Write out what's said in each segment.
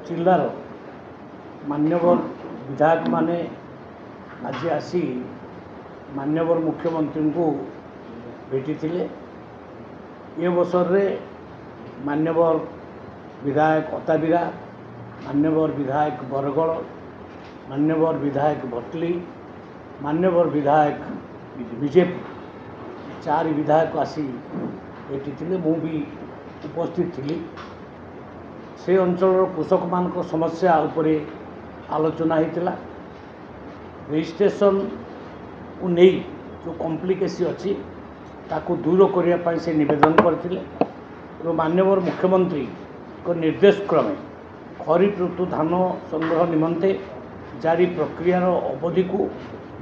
जिलार मान्यवर विधायक माने आज आसी मान्यवर मुख्यमंत्री को भेटी थे। ये अवसर रे मान्यवर विधायक अताबिरा, मान्यवर विधायक बरगड़, मान्यवर विधायक भटली, मान्यवर विधायक बीजेपी चार विधायक आसी भेटी थे। मु भी उपस्थित थी। से अंचल कृषक मान समस्या उपरे आलोचना होता। रजिस्ट्रेशन को नहीं जो कॉम्प्लिकेसी अच्छी ताकू दूर करने से निवेदन करते। मान्यवर मुख्यमंत्री को निर्देश क्रमे खरीफ ऋतु धान संग्रह निमंते जारी प्रक्रियार अवधि को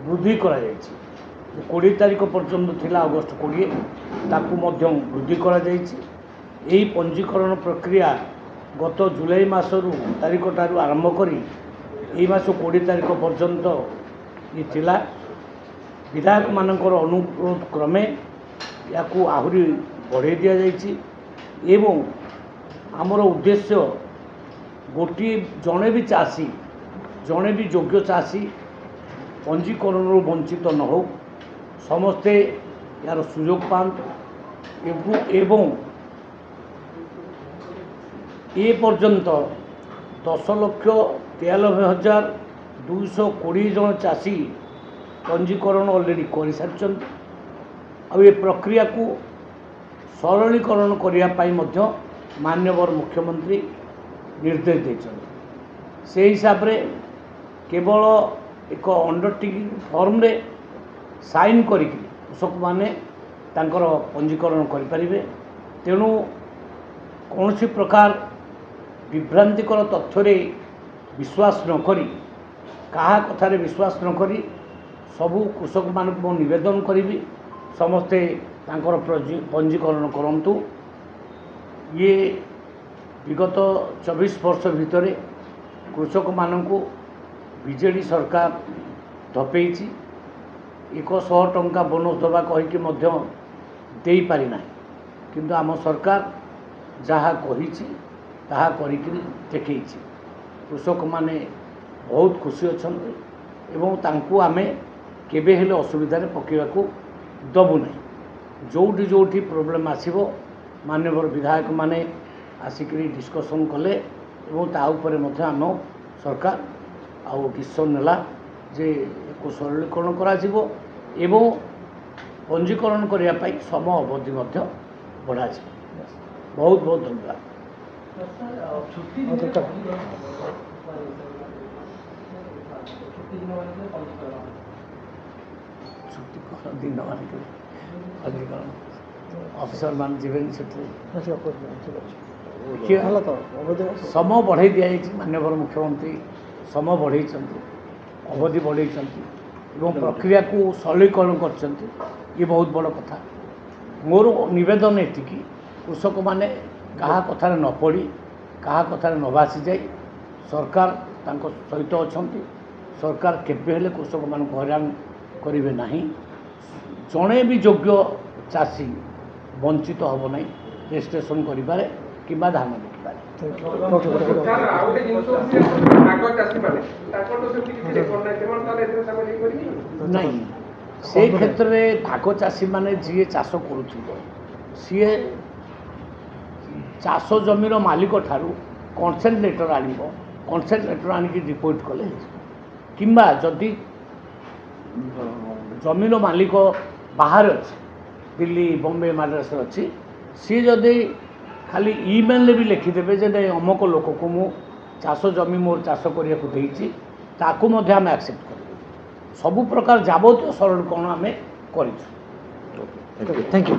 वृद्धि करा 20 तारीख पर्यंत थिला अगस्त 20 ताकू मध्य वृद्धि करा यही पंजीकरण प्रक्रिया गत जुलाई मासरू तारीख ठारू आरंभ करी यही मास 20 तारीख पर्यंत ये थिला। विधायक मानकर अनुरोध क्रमे या आहरी बढ़े दि जाइए एवं आमर उद्देश्य गोटे जड़े भी चाषी जड़े भी योग्य चाषी पंजीकरण वंचित न हो समस्ते यार सुजोग पाते एवं ए पर्यंत 10,93,220 जन चाषी पंजीकरण ऑलरेडी कर सारी आ प्रक्रिया को सरलीकरण करने मान्यवर मुख्यमंत्री निर्देश देते। से हिसाब रे केवल एक अंडरटेकिंग फॉर्म रे साइन करी कृषक माने तांकर पंजीकरण करें। तेणु कौन सी प्रकार विभ्रांतिकर तथ्य विश्वास न करी कहा कथार विश्वास न करी सबू कृषक मान निवेदन करी समस्ते तांकर पंजीकरण करंतु। ये विगत 24 वर्ष भितर कृषक मानू बीजेडी सरकार धपे 100 टंका बोनस दबा कहीकि दे पारि ना, किंतु आम सरकार जहाँ कही ताहा करिकि देखी। कृषक माने बहुत खुशी अच्छा एवं तांकु आमे केबे हेले असुविधा पकेवा को दबु नहीं। जोटी जोटी प्रोब्लेम आसीबो मान्यवर विधायक माने आसिकरी डिस्कसन कले एवं ता उपरे मध्य आम सरकार आउ डिसीजन नेला जे एको सरलीकरण करा जिवो एवं पंजीकरण करिया पाई समय अवधि मध्य बढ़ा जिवो। बहुत बहुत धन्यवाद। छुट्टी दिन पंजीकरण ऑफिसर मान जीवन समय बढ़े दि मान्यवर मुख्यमंत्री समय बढ़े अवधि बढ़े प्रक्रिया को सरलीकरण कर बहुत बड़ कथा। मोर निवेदन ये कृषक माने कहा कथार न पड़ी कहा कथार न भासी जाए सरकार तांको सहित अच्छा। सरकार केबे हेले कृषक मान हैरान करेंगे नहीं। जड़े भी योग्य चाषी वंचित हम ना रजिस्ट्रेशन करें कि धान बिकबार। नहीं से क्षेत्र में भाग चाषी माने जी चाष कर सी चाष जमीर मालिक ठारू कनसेंट लेटर आनिब कनसेंट लेटर आनिक रिपोर्ट कले किंबा जदि जमीन मालिक बाहर अच्छे दिल्ली बॉम्बे मद्रास अच्छी सी जदि खाली ईमेल भी लिखिदेवे जे नहीं अमुक लोक को मु चाष जमी मोर चाष करने को देती ताकू मध्य आम एक्सेप्ट कर सबु प्रकार जाबतीय सरलीकरण आम कर। Thank you.